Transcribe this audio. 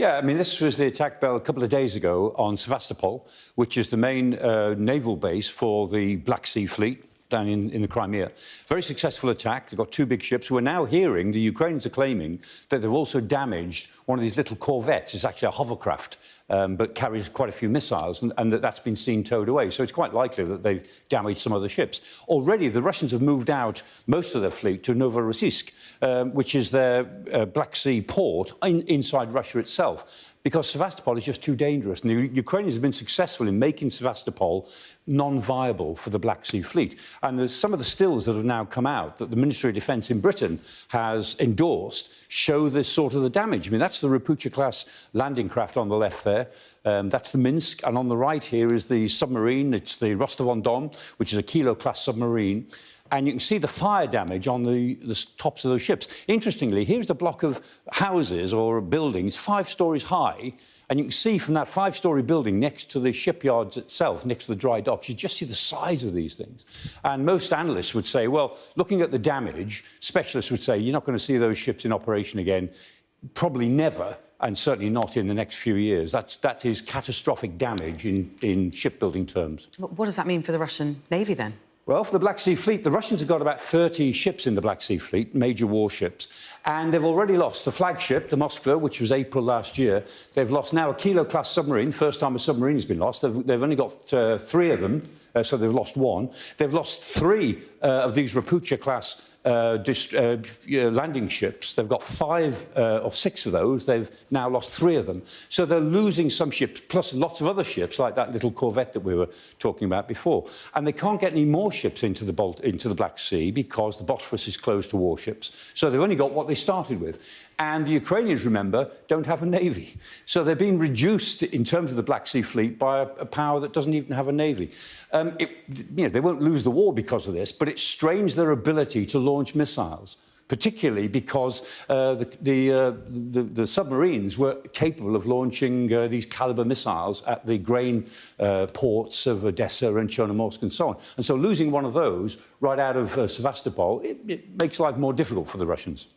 Yeah, I mean, this was the attack, Bell, a couple of days ago on Sevastopol, which is the main naval base for the Black Sea Fleet down in the Crimea. Very successful attack. They've got two big ships. We're now hearing the Ukrainians are claiming that they've also damaged one of these little corvettes. It's actually a hovercraft, but carries quite a few missiles, and that's been seen towed away. So it's quite likely that they've damaged some other ships. Already, the Russians have moved out most of their fleet to Novorossiysk, which is their Black Sea port inside Russia itself, because Sevastopol is just too dangerous. And the Ukrainians have been successful in making Sevastopol non-viable for the Black Sea Fleet. And there's some of the stills that have now come out that the Ministry of Defence in Britain has endorsed show this sort of the damage. I mean, that's the Rapucha-class landing craft on the left there. That's the Minsk. And on the right here is the submarine. It's the Rostov-on-Don, which is a Kilo-class submarine. And you can see the fire damage on the tops of those ships. Interestingly, here's a block of houses or buildings 5 stories high, and you can see from that 5-story building next to the shipyards itself, next to the dry docks, you just see the size of these things. And most analysts would say, well, looking at the damage, specialists would say you're not going to see those ships in operation again, probably never, and certainly not in the next few years. That is catastrophic damage in shipbuilding terms. What does that mean for the Russian Navy, then? Well, for the Black Sea Fleet, the Russians have got about 30 ships in the Black Sea Fleet, major warships, and they've already lost the flagship, the Moskva, which was April last year. They've lost now a Kilo-class submarine, first time a submarine has been lost. They've only got 3 of them, so they've lost 1. They've lost 3 of these Rapucha-class landing ships. They've got 5 or 6 of those. They've now lost 3 of them. So they're losing some ships, plus lots of other ships, like that little corvette that we were talking about before. And they can't get any more ships into the Black Sea because the Bosphorus is closed to warships. So they've only got what they started with. And the Ukrainians, remember, don't have a navy. So they're being reduced in terms of the Black Sea Fleet by a power that doesn't even have a navy. They won't lose the war because of this, but it strains their ability to launch missiles, particularly because the submarines were capable of launching these caliber missiles at the grain ports of Odessa and Chernomorsk and so on. And so losing one of those right out of Sevastopol, it makes life more difficult for the Russians.